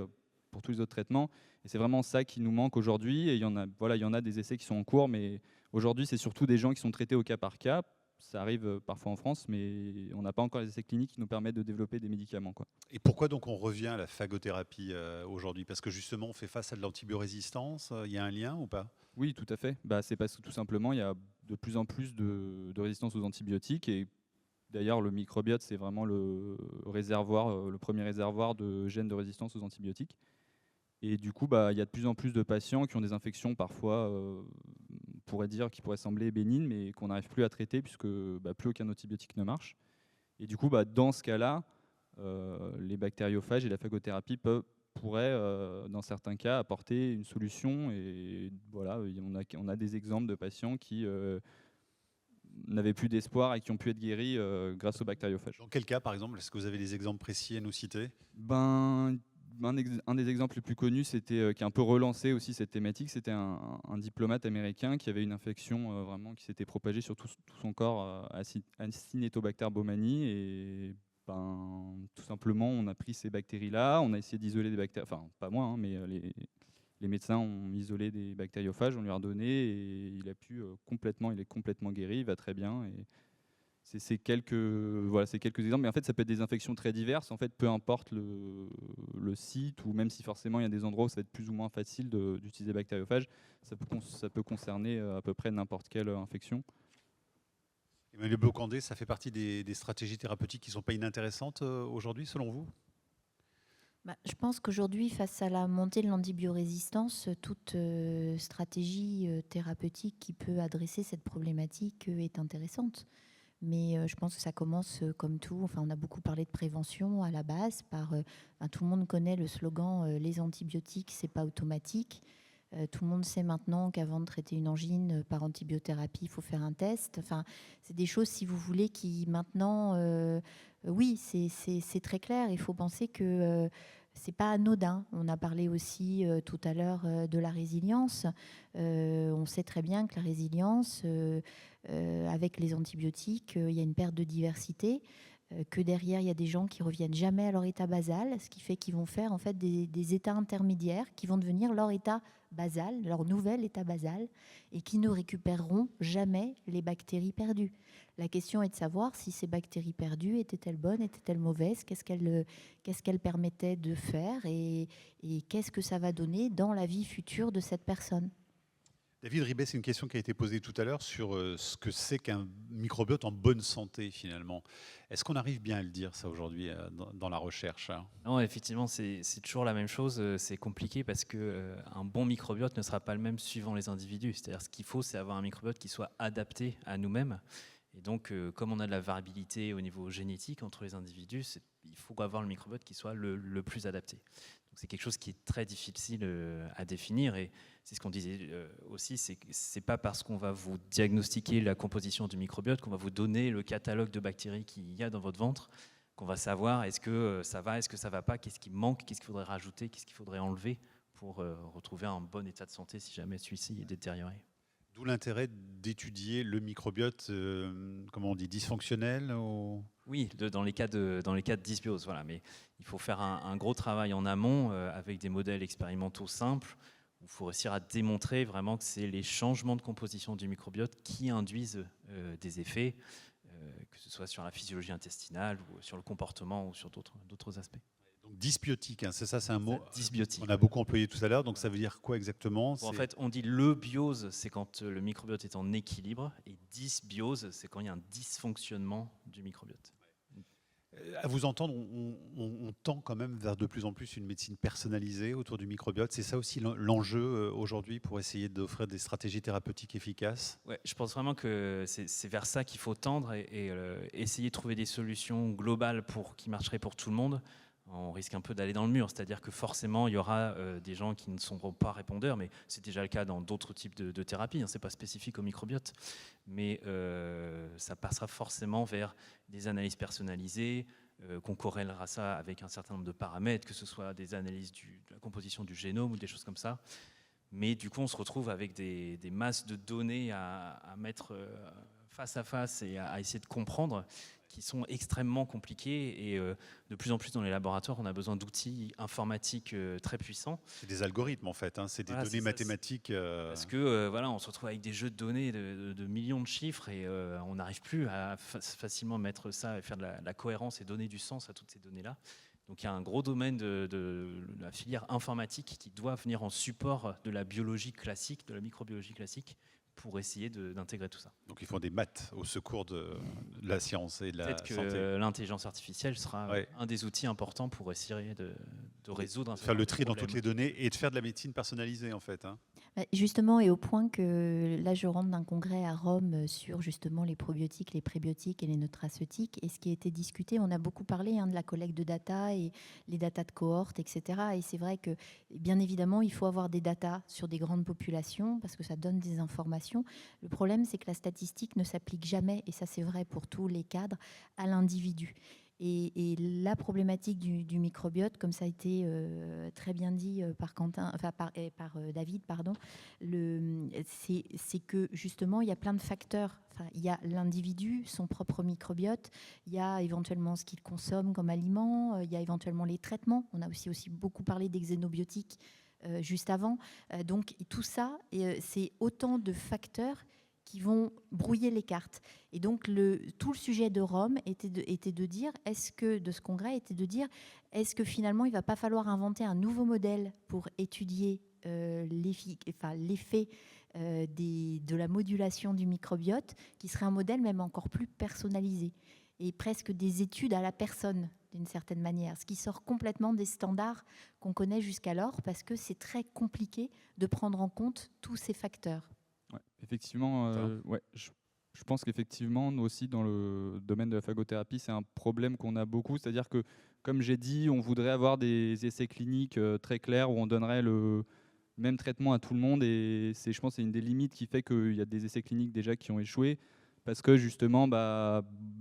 pour tous les autres traitements. Et c'est vraiment ça qui nous manque aujourd'hui. Et il y en a des essais qui sont en cours, mais aujourd'hui, c'est surtout des gens qui sont traités au cas par cas. Ça arrive parfois en France, mais on n'a pas encore les essais cliniques qui nous permettent de développer des médicaments, quoi. Et pourquoi donc on revient à la phagothérapie aujourd'hui? Parce que justement, on fait face à de l'antibiorésistance. Il y a un lien ou pas? Oui, tout à fait. C'est parce que tout simplement, il y a de plus en plus de résistance aux antibiotiques. Et d'ailleurs, le microbiote, c'est vraiment le premier réservoir de gènes de résistance aux antibiotiques. Et du coup, il y a de plus en plus de patients qui ont des infections parfois, on pourrait dire, qui pourraient sembler bénignes, mais qu'on n'arrive plus à traiter puisque plus aucun antibiotique ne marche. Et du coup, dans ce cas-là, les bactériophages et la phagothérapie pourraient, dans certains cas, apporter une solution. Et voilà, on a des exemples de patients qui n'avaient plus d'espoir et qui ont pu être guéris grâce aux bactériophages. Dans quel cas, par exemple? Est-ce que vous avez des exemples précis à nous citer? Un des exemples les plus connus, qui a un peu relancé aussi cette thématique, c'était un diplomate américain qui avait une infection vraiment qui s'était propagée sur tout son corps à Acinetobacter baumannii. Et tout simplement, on a pris ces bactéries-là, on a essayé d'isoler des bactéries, enfin pas moi, hein, mais Les médecins ont isolé des bactériophages, on lui a redonné et il est complètement guéri, il va très bien. Et c'est quelques exemples, mais en fait ça peut être des infections très diverses. En fait, peu importe le site, ou même si forcément il y a des endroits où ça va être plus ou moins facile d'utiliser bactériophages, ça peut concerner à peu près n'importe quelle infection. Emmanuel Blocandé, ça fait partie des stratégies thérapeutiques qui ne sont pas inintéressantes aujourd'hui, selon vous? Je pense qu'aujourd'hui, face à la montée de l'antibiorésistance, toute stratégie thérapeutique qui peut adresser cette problématique est intéressante. Mais je pense que ça commence comme tout. Enfin, on a beaucoup parlé de prévention à la base. Tout le monde connaît le slogan les antibiotiques, c'est pas automatique. Tout le monde sait maintenant qu'avant de traiter une angine par antibiothérapie, il faut faire un test. Enfin, c'est des choses, si vous voulez, qui maintenant, oui, c'est très clair. Il faut penser que c'est pas anodin. On a parlé aussi tout à l'heure de la résilience. On sait très bien que la résilience, avec les antibiotiques, il y a une perte de diversité. Que derrière, il y a des gens qui reviennent jamais à leur état basal, ce qui fait qu'ils vont faire en fait des états intermédiaires qui vont devenir leur état basal, leur nouvel état basal, et qui ne récupéreront jamais les bactéries perdues. La question est de savoir si ces bactéries perdues étaient-elles bonnes, étaient-elles mauvaises, qu'est-ce qu'elles permettaient de faire et qu'est-ce que ça va donner dans la vie future de cette personne. David Ribet, c'est une question qui a été posée tout à l'heure sur ce que c'est qu'un microbiote en bonne santé finalement. Est-ce qu'on arrive bien à le dire ça aujourd'hui dans la recherche? Non, effectivement, c'est toujours la même chose. C'est compliqué parce que un bon microbiote ne sera pas le même suivant les individus. C'est-à-dire, ce qu'il faut, c'est avoir un microbiote qui soit adapté à nous-mêmes. Et donc, comme on a de la variabilité au niveau génétique entre les individus, il faut avoir le microbiote qui soit le plus adapté. Donc, c'est quelque chose qui est très difficile à définir. Et c'est ce qu'on disait aussi, c'est pas parce qu'on va vous diagnostiquer la composition du microbiote qu'on va vous donner le catalogue de bactéries qu'il y a dans votre ventre, qu'on va savoir est-ce que ça va, est-ce que ça va pas, qu'est-ce qui manque, qu'est-ce qu'il faudrait rajouter, qu'est-ce qu'il faudrait enlever pour retrouver un bon état de santé si jamais celui-ci est détérioré. D'où l'intérêt d'étudier le microbiote, comment on dit, dysfonctionnel Oui, dans les cas de dysbiose, voilà. Mais il faut faire un gros travail en amont avec des modèles expérimentaux simples. Il faut réussir à démontrer vraiment que c'est les changements de composition du microbiote qui induisent des effets, que ce soit sur la physiologie intestinale ou sur le comportement ou sur d'autres aspects. Donc dysbiotique, hein, c'est ça, c'est un mot Dysbiotique. qu'on a beaucoup employé tout à l'heure. Donc ça veut dire quoi exactement? En fait, on dit le biose, c'est quand le microbiote est en équilibre, et dysbiose, c'est quand il y a un dysfonctionnement du microbiote. À vous entendre, on tend quand même vers de plus en plus une médecine personnalisée autour du microbiote. C'est ça aussi l'enjeu aujourd'hui pour essayer d'offrir des stratégies thérapeutiques efficaces? Ouais, je pense vraiment que c'est vers ça qu'il faut tendre et essayer de trouver des solutions globales qui marcheraient pour tout le monde. On risque un peu d'aller dans le mur, c'est-à-dire que forcément il y aura des gens qui ne seront pas répondeurs, mais c'est déjà le cas dans d'autres types de thérapies, hein, c'est pas spécifique au microbiote, mais ça passera forcément vers des analyses personnalisées, qu'on corrélera ça avec un certain nombre de paramètres, que ce soit des analyses de la composition du génome ou des choses comme ça. Mais du coup on se retrouve avec des masses de données à mettre face à face et à essayer de comprendre, qui sont extrêmement compliqués et de plus en plus dans les laboratoires, on a besoin d'outils informatiques très puissants. C'est des algorithmes en fait, hein, c'est des données mathématiques. Parce que voilà, on se retrouve avec des jeux de données de millions de chiffres et on n'arrive plus à facilement mettre ça et faire de la cohérence et donner du sens à toutes ces données-là. Donc il y a un gros domaine de la filière informatique qui doit venir en support de la biologie classique, de la microbiologie classique, pour essayer d'intégrer tout ça. Donc ils font des maths au secours de la science et de la santé. Peut-être que l'intelligence artificielle sera un des outils importants pour essayer de résoudre un certain faire le nombre de tri dans problèmes. toutes les données et de faire de la médecine personnalisée en fait. Hein. Justement, et au point que là, je rentre d'un congrès à Rome sur justement les probiotiques, les prébiotiques et les nutraceutiques. Et ce qui a été discuté, on a beaucoup parlé de la collecte de data et les data de cohorte, etc. Et c'est vrai que, bien évidemment, il faut avoir des data sur des grandes populations parce que ça donne des informations. Le problème, c'est que la statistique ne s'applique jamais, et ça c'est vrai pour tous les cadres, à l'individu. Et la problématique du microbiote, comme ça a été très bien dit par David, c'est que justement il y a plein de facteurs. Enfin, il y a l'individu, son propre microbiote, il y a éventuellement ce qu'il consomme comme aliment, il y a éventuellement les traitements. On a aussi beaucoup parlé des xénobiotiques juste avant. Donc tout ça, c'est autant de facteurs qui vont brouiller les cartes. Et donc tout le sujet de Rome était de dire, de ce congrès était de dire, est-ce que finalement il ne va pas falloir inventer un nouveau modèle pour étudier l'effet de la modulation du microbiote, qui serait un modèle même encore plus personnalisé et presque des études à la personne d'une certaine manière, ce qui sort complètement des standards qu'on connaît jusqu'alors, parce que c'est très compliqué de prendre en compte tous ces facteurs. Ouais, effectivement, je pense qu'effectivement, nous aussi, dans le domaine de la phagothérapie, c'est un problème qu'on a beaucoup. C'est-à-dire que, comme j'ai dit, on voudrait avoir des essais cliniques très clairs où on donnerait le même traitement à tout le monde. Et je pense que c'est une des limites qui fait qu'il y a des essais cliniques déjà qui ont échoué. Parce que justement,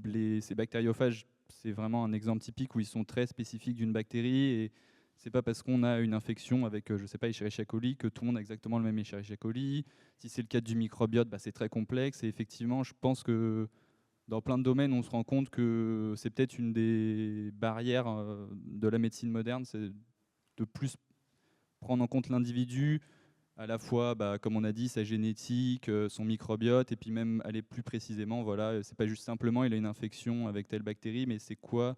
ces bactériophages, c'est vraiment un exemple typique où ils sont très spécifiques d'une bactérie. Et c'est pas parce qu'on a une infection avec, je sais pas, Escherichia coli, que tout le monde a exactement le même Escherichia coli. Si c'est le cas du microbiote, c'est très complexe. Et effectivement, je pense que dans plein de domaines, on se rend compte que c'est peut-être une des barrières de la médecine moderne, c'est de plus prendre en compte l'individu, à la fois, comme on a dit, sa génétique, son microbiote, et puis même aller plus précisément, voilà, c'est pas juste simplement il a une infection avec telle bactérie, mais c'est quoi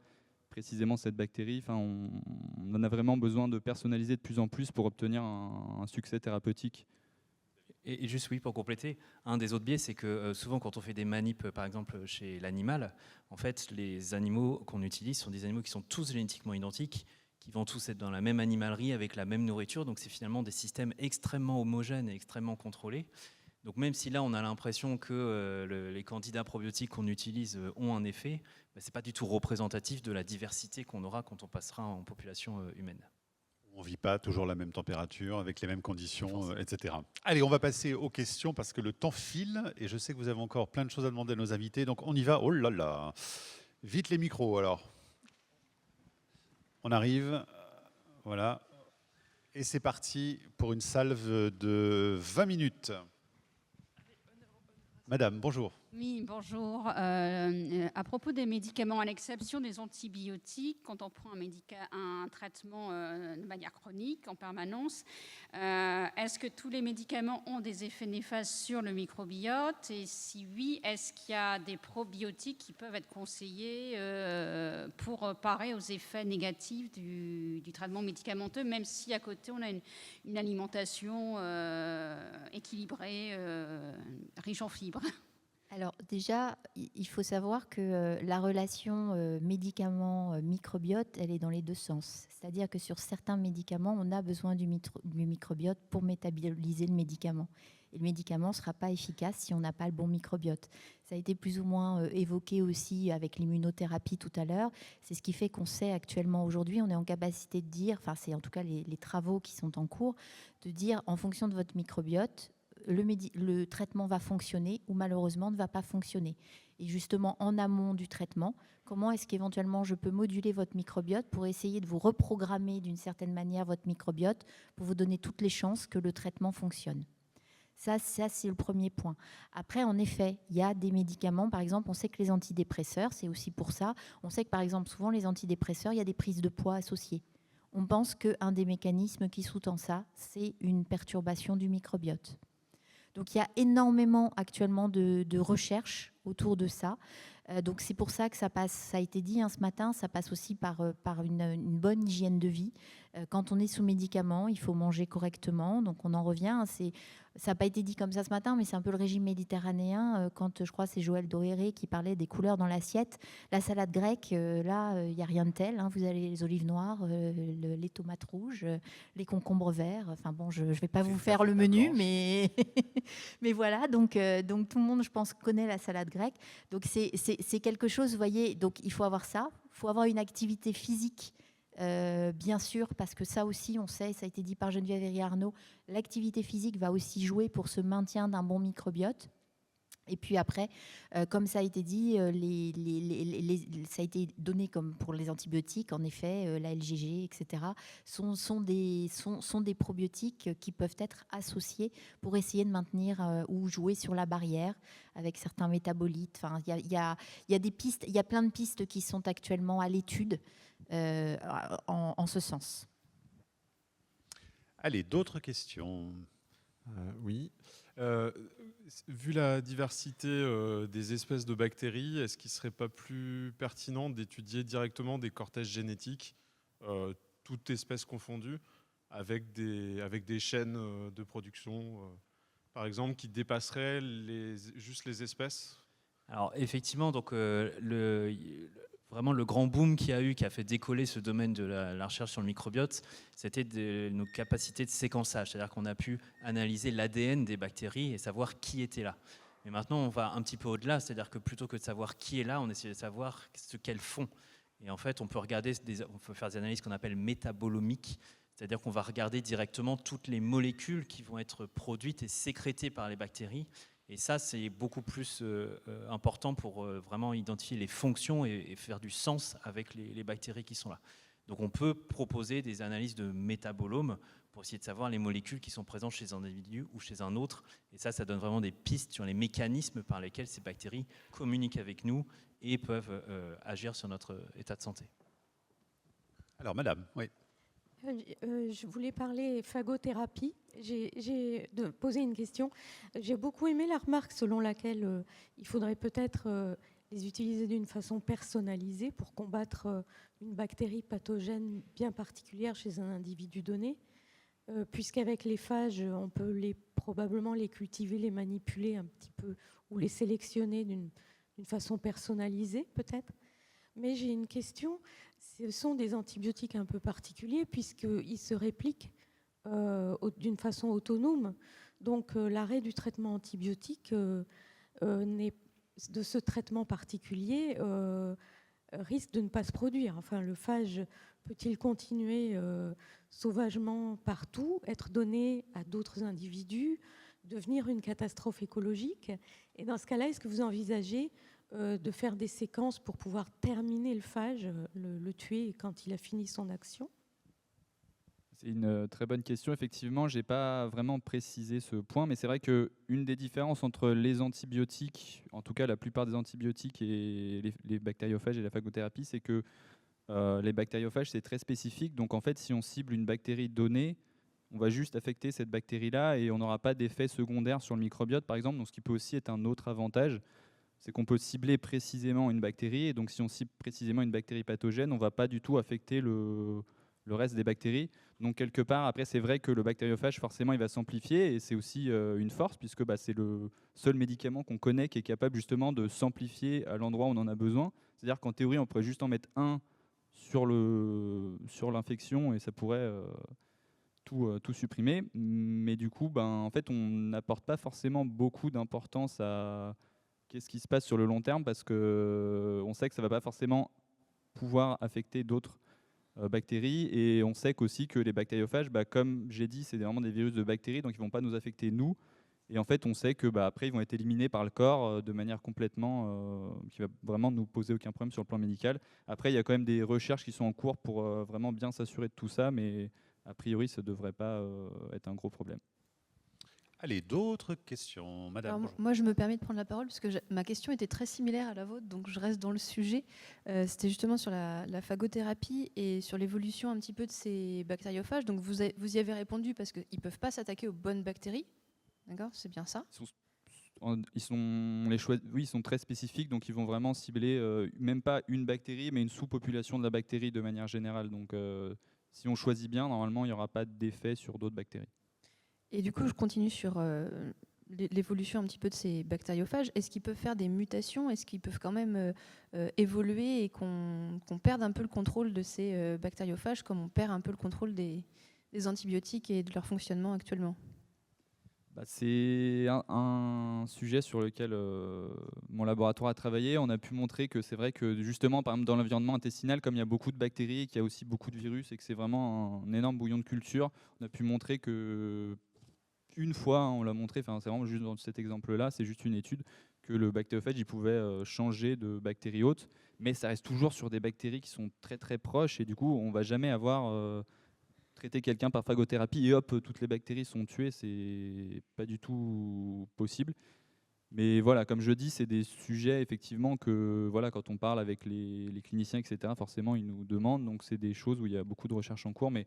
précisément cette bactérie. Enfin, on en a vraiment besoin de personnaliser de plus en plus pour obtenir un succès thérapeutique. Et juste oui, pour compléter, un des autres biais, c'est que souvent quand on fait des manips, par exemple chez l'animal, en fait, les animaux qu'on utilise sont des animaux qui sont tous génétiquement identiques, qui vont tous être dans la même animalerie avec la même nourriture. Donc c'est finalement des systèmes extrêmement homogènes et extrêmement contrôlés. Donc même si là on a l'impression que les candidats probiotiques qu'on utilise ont un effet, c'est pas du tout représentatif de la diversité qu'on aura quand on passera en population humaine. On ne vit pas toujours la même température, avec les mêmes conditions, etc. Allez, on va passer aux questions parce que le temps file et je sais que vous avez encore plein de choses à demander à nos invités. Donc on y va. Oh là là. Vite les micros alors. On arrive. Voilà. Et c'est parti pour une salve de 20 minutes. Madame, bonjour. Oui, bonjour. À propos des médicaments, à l'exception des antibiotiques, quand on prend un traitement de manière chronique, en permanence, est-ce que tous les médicaments ont des effets néfastes sur le microbiote? Et si oui, est-ce qu'il y a des probiotiques qui peuvent être conseillés pour parer aux effets négatifs du traitement médicamenteux, même si à côté on a une alimentation équilibrée, riche en fibres? Alors déjà, il faut savoir que la relation médicament-microbiote, elle est dans les deux sens. C'est-à-dire que sur certains médicaments, on a besoin du microbiote pour métaboliser le médicament. Et le médicament ne sera pas efficace si on n'a pas le bon microbiote. Ça a été plus ou moins évoqué aussi avec l'immunothérapie tout à l'heure. C'est ce qui fait qu'on sait actuellement aujourd'hui, on est en capacité de dire, enfin c'est en tout cas les travaux qui sont en cours, de dire en fonction de votre microbiote, le traitement va fonctionner ou malheureusement ne va pas fonctionner. Et justement, en amont du traitement, comment est-ce qu'éventuellement je peux moduler votre microbiote pour essayer de vous reprogrammer d'une certaine manière votre microbiote pour vous donner toutes les chances que le traitement fonctionne. Ça c'est le premier point. Après, en effet, il y a des médicaments, par exemple, on sait que les antidépresseurs, c'est aussi pour ça, on sait que par exemple, souvent les antidépresseurs, il y a des prises de poids associées. On pense qu'un des mécanismes qui sous-tend ça, c'est une perturbation du microbiote. Donc il y a énormément actuellement de recherches autour de ça. Donc c'est pour ça que ça passe, ça a été dit ce matin, ça passe aussi par une bonne hygiène de vie. Quand on est sous médicaments, il faut manger correctement. Donc on en revient. Ça n'a pas été dit comme ça ce matin, mais c'est un peu le régime méditerranéen. Quand je crois c'est Joël Doéré qui parlait des couleurs dans l'assiette. La salade grecque, là, il n'y a rien de tel. Vous avez les olives noires, les tomates rouges, les concombres verts. Enfin bon, je ne vais pas vous faire le menu, mais mais voilà. Donc tout le monde, je pense, connaît la salade grecque. Donc c'est quelque chose, vous voyez. Donc il faut avoir ça. Il faut avoir une activité physique. Bien sûr, parce que ça aussi, on sait, ça a été dit par Geneviève Herrier-Arnaud, l'activité physique va aussi jouer pour ce maintien d'un bon microbiote. Et puis après, comme ça a été dit, ça a été donné comme pour les antibiotiques, en effet, la LGG, etc., sont des probiotiques qui peuvent être associés pour essayer de maintenir ou jouer sur la barrière avec certains métabolites. Enfin, il y a des pistes, il y a plein de pistes qui sont actuellement à l'étude en ce sens. Allez, d'autres questions? Oui. Euh, Vu la diversité des espèces de bactéries, est-ce qu'il ne serait pas plus pertinent d'étudier directement des cortèges génétiques, toutes espèces confondues, avec des chaînes de production, par exemple, qui dépasseraient juste les espèces? Alors effectivement, donc, vraiment le grand boom qui a fait décoller ce domaine de la recherche sur le microbiote, c'était nos capacités de séquençage. C'est-à-dire qu'on a pu analyser l'ADN des bactéries et savoir qui était là. Mais maintenant, on va un petit peu au-delà, c'est-à-dire que plutôt que de savoir qui est là, on essaie de savoir ce qu'elles font. Et en fait, on peut faire des analyses qu'on appelle métabolomiques, c'est-à-dire qu'on va regarder directement toutes les molécules qui vont être produites et sécrétées par les bactéries. Et ça, c'est beaucoup plus important pour vraiment identifier les fonctions et faire du sens avec les bactéries qui sont là. Donc on peut proposer des analyses de métabolomes pour essayer de savoir les molécules qui sont présentes chez un individu ou chez un autre. Et ça donne vraiment des pistes sur les mécanismes par lesquels ces bactéries communiquent avec nous et peuvent agir sur notre état de santé. Alors, madame, oui. Je voulais parler phagothérapie. J'ai posé une question. J'ai beaucoup aimé la remarque selon laquelle il faudrait peut-être les utiliser d'une façon personnalisée pour combattre une bactérie pathogène bien particulière chez un individu donné, puisqu'avec les phages, on peut probablement les cultiver, les manipuler un petit peu ou les sélectionner d'une façon personnalisée peut-être. Mais j'ai une question. Ce sont des antibiotiques un peu particuliers puisqu'ils se répliquent d'une façon autonome. Donc l'arrêt du traitement antibiotique de ce traitement particulier risque de ne pas se produire. Enfin, le phage peut-il continuer sauvagement partout, être donné à d'autres individus, devenir une catastrophe écologique? Et dans ce cas-là, est-ce que vous envisagez de faire des séquences pour pouvoir terminer le phage, le tuer quand il a fini son action? C'est une très bonne question. Effectivement, je n'ai pas vraiment précisé ce point, mais c'est vrai qu'une des différences entre les antibiotiques, en tout cas la plupart des antibiotiques et les bactériophages et la phagothérapie, c'est que les bactériophages, c'est très spécifique. Donc en fait, si on cible une bactérie donnée, on va juste affecter cette bactérie-là et on n'aura pas d'effet secondaire sur le microbiote, par exemple. Donc ce qui peut aussi être un autre avantage, c'est qu'on peut cibler précisément une bactérie. Et donc si on cible précisément une bactérie pathogène, on ne va pas du tout affecter le reste des bactéries. Donc quelque part, après, c'est vrai que le bactériophage, forcément, il va s'amplifier, et c'est aussi une force, puisque c'est le seul médicament qu'on connaît qui est capable justement de s'amplifier à l'endroit où on en a besoin. C'est-à-dire qu'en théorie, on pourrait juste en mettre un sur l'infection et ça pourrait tout supprimer. Mais du coup, en fait, on n'apporte pas forcément beaucoup d'importance à qu'est-ce qui se passe sur le long terme, parce qu'on sait que ça ne va pas forcément pouvoir affecter d'autres bactéries, et on sait aussi que les bactériophages, comme j'ai dit, c'est vraiment des virus de bactéries, donc ils ne vont pas nous affecter nous, et en fait on sait que après ils vont être éliminés par le corps de manière complètement qui va vraiment nous poser aucun problème sur le plan médical. Après il y a quand même des recherches qui sont en cours pour vraiment bien s'assurer de tout ça, mais a priori ça ne devrait pas être un gros problème. Allez, d'autres questions, madame? Alors, moi, je me permets de prendre la parole parce que ma question était très similaire à la vôtre, donc je reste dans le sujet. C'était justement sur la phagothérapie et sur l'évolution un petit peu de ces bactériophages. Donc vous y avez répondu parce qu'ils ne peuvent pas s'attaquer aux bonnes bactéries. D'accord, c'est bien ça? Ils sont très spécifiques, donc ils vont vraiment cibler même pas une bactérie, mais une sous-population de la bactérie de manière générale. Donc si on choisit bien, normalement, il n'y aura pas d'effet sur d'autres bactéries. Et du coup, je continue sur l'évolution un petit peu de ces bactériophages. Est-ce qu'ils peuvent faire des mutations? Est-ce qu'ils peuvent quand même évoluer et qu'on perde un peu le contrôle de ces bactériophages, comme on perd un peu le contrôle des antibiotiques et de leur fonctionnement actuellement? C'est un sujet sur lequel mon laboratoire a travaillé. On a pu montrer que c'est vrai que justement, par exemple, dans l'environnement intestinal, comme il y a beaucoup de bactéries, qu'il y a aussi beaucoup de virus et que c'est vraiment un énorme bouillon de culture, on a pu montrer que une fois, on l'a montré, c'est vraiment juste dans cet exemple-là, c'est juste une étude, que le bactériophage il pouvait changer de bactéries hôtes, mais ça reste toujours sur des bactéries qui sont très très proches, et du coup, on ne va jamais avoir traité quelqu'un par phagothérapie et hop, toutes les bactéries sont tuées, c'est pas du tout possible. Mais voilà, comme je dis, c'est des sujets effectivement que voilà, quand on parle avec les cliniciens, etc., forcément, ils nous demandent, donc c'est des choses où il y a beaucoup de recherches en cours, mais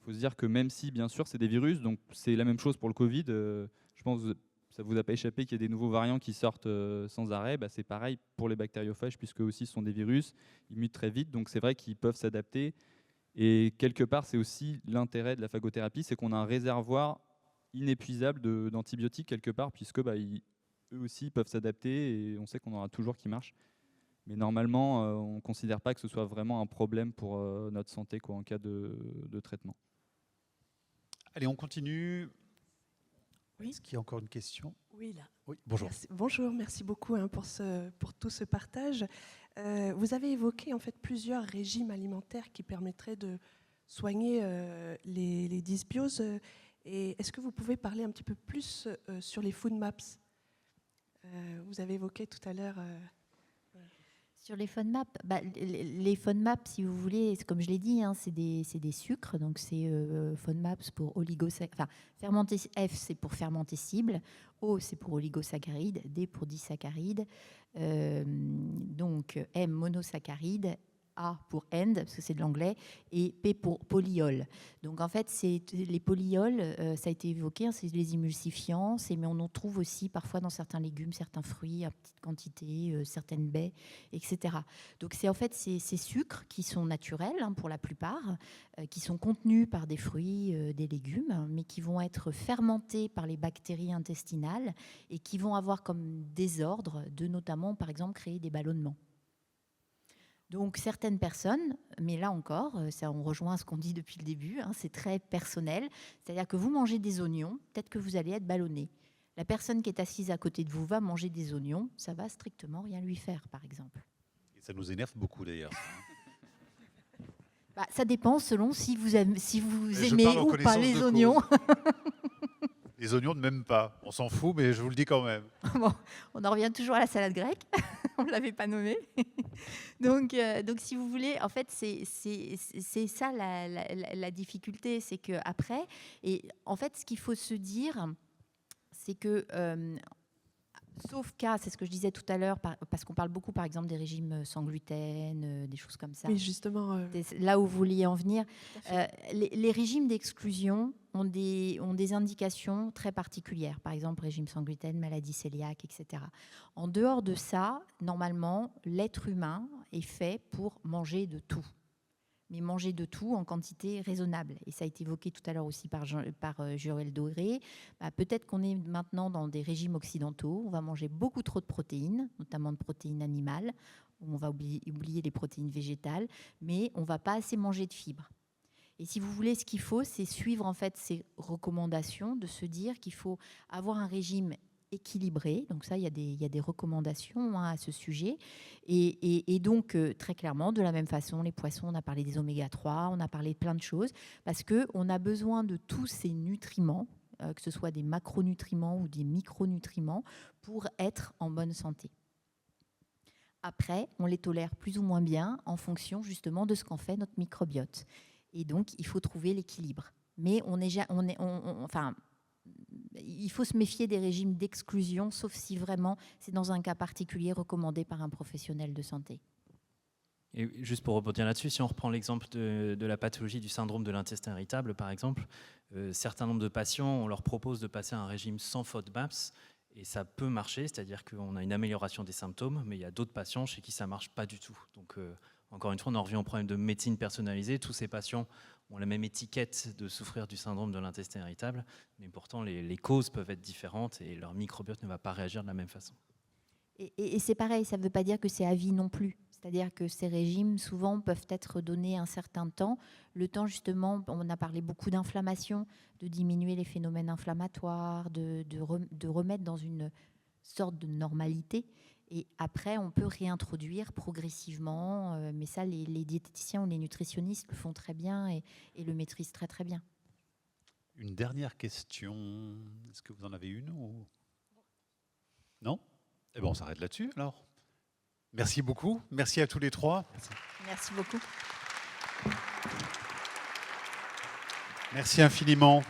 faut se dire que même si, bien sûr, c'est des virus, donc c'est la même chose pour le Covid, je pense que ça ne vous a pas échappé qu'il y a des nouveaux variants qui sortent sans arrêt, bah, c'est pareil pour les bactériophages, puisque aussi ce sont des virus, ils mutent très vite, donc c'est vrai qu'ils peuvent s'adapter. Et quelque part, c'est aussi l'intérêt de la phagothérapie, c'est qu'on a un réservoir inépuisable d'antibiotiques quelque part, puisque eux aussi peuvent s'adapter, et on sait qu'on en aura toujours qui marchent. Mais normalement, on ne considère pas que ce soit vraiment un problème pour notre santé en cas de traitement. Allez, on continue. Oui. Est-ce qu'il y a encore une question? Oui, là. Oui, bonjour. Bonjour, merci beaucoup pour tout ce partage. Vous avez évoqué en fait plusieurs régimes alimentaires qui permettraient de soigner les dysbioses. Et est-ce que vous pouvez parler un petit peu plus sur les food maps? Vous avez évoqué tout à l'heure. Sur les FODMAP, les FODMAP, si vous voulez, comme je l'ai dit, c'est des sucres. Donc c'est FODMAPs pour oligosaccharides. Enfin, F c'est pour fermenté cible, O c'est pour oligosaccharides, D pour disaccharides, donc M monosaccharides, A pour end, parce que c'est de l'anglais, et P pour polyol. Donc en fait, les polyols, ça a été évoqué, c'est les émulsifiants, mais on en trouve aussi parfois dans certains légumes, certains fruits à petite quantité, certaines baies, etc. Donc c'est en fait ces sucres qui sont naturels pour la plupart, qui sont contenus par des fruits, des légumes, mais qui vont être fermentés par les bactéries intestinales et qui vont avoir comme désordre de notamment, par exemple, créer des ballonnements. Donc certaines personnes, mais là encore, ça, on rejoint ce qu'on dit depuis le début, c'est très personnel, c'est-à-dire que vous mangez des oignons, peut-être que vous allez être ballonné. La personne qui est assise à côté de vous va manger des oignons, ça va strictement rien lui faire, par exemple. Et ça nous énerve beaucoup d'ailleurs. Ça dépend selon si vous aimez ou pas les de oignons. Les oignons ne m'aiment pas, on s'en fout, mais je vous le dis quand même. Bon, on en revient toujours à la salade grecque, on ne l'avait pas nommée. Donc si vous voulez, en fait, c'est ça la difficulté, c'est qu'après, et en fait, ce qu'il faut se dire, c'est que, sauf cas, c'est ce que je disais tout à l'heure, parce qu'on parle beaucoup, par exemple, des régimes sans gluten, des choses comme ça. Oui, justement. Là où vous vouliez en venir, les régimes d'exclusion ont des indications très particulières. Par exemple, régime sans gluten, maladie cœliaque, etc. En dehors de ça, normalement, l'être humain est fait pour manger de tout. Mais manger de tout en quantité raisonnable. Et ça a été évoqué tout à l'heure aussi par Joël Doré. Peut-être qu'on est maintenant dans des régimes occidentaux. On va manger beaucoup trop de protéines, notamment de protéines animales. On va oublier les protéines végétales, mais on ne va pas assez manger de fibres. Et si vous voulez, ce qu'il faut, c'est suivre en fait ces recommandations, de se dire qu'il faut avoir un régime équilibré. Donc ça, il y a des recommandations à ce sujet. Et donc, très clairement, de la même façon, les poissons, on a parlé des oméga 3, on a parlé de plein de choses, parce qu'on a besoin de tous ces nutriments, que ce soit des macronutriments ou des micronutriments, pour être en bonne santé. Après, on les tolère plus ou moins bien en fonction justement de ce qu'en fait notre microbiote. Et donc, il faut trouver l'équilibre. Mais il faut se méfier des régimes d'exclusion, sauf si vraiment c'est dans un cas particulier recommandé par un professionnel de santé. Et juste pour rebondir là-dessus, si on reprend l'exemple de la pathologie du syndrome de l'intestin irritable, par exemple, certains nombres de patients, on leur propose de passer à un régime sans FODMAPs, et ça peut marcher, c'est-à-dire qu'on a une amélioration des symptômes, mais il y a d'autres patients chez qui ça ne marche pas du tout. Donc, encore une fois, on en revient au problème de médecine personnalisée. Tous ces patients ont la même étiquette de souffrir du syndrome de l'intestin irritable, mais pourtant les causes peuvent être différentes et leur microbiote ne va pas réagir de la même façon. Et c'est pareil, ça ne veut pas dire que c'est à vie non plus. C'est-à-dire que ces régimes, souvent, peuvent être donnés un certain temps. Le temps, justement, on a parlé beaucoup d'inflammation, de diminuer les phénomènes inflammatoires, de remettre dans une sorte de normalité. Et après, on peut réintroduire progressivement. Mais ça, les diététiciens ou les nutritionnistes le font très bien et le maîtrisent très, très bien. Une dernière question. Est-ce que vous en avez une ou... Non ? Eh bien, on s'arrête là-dessus, alors. Merci beaucoup. Merci à tous les trois. Merci beaucoup. Merci infiniment.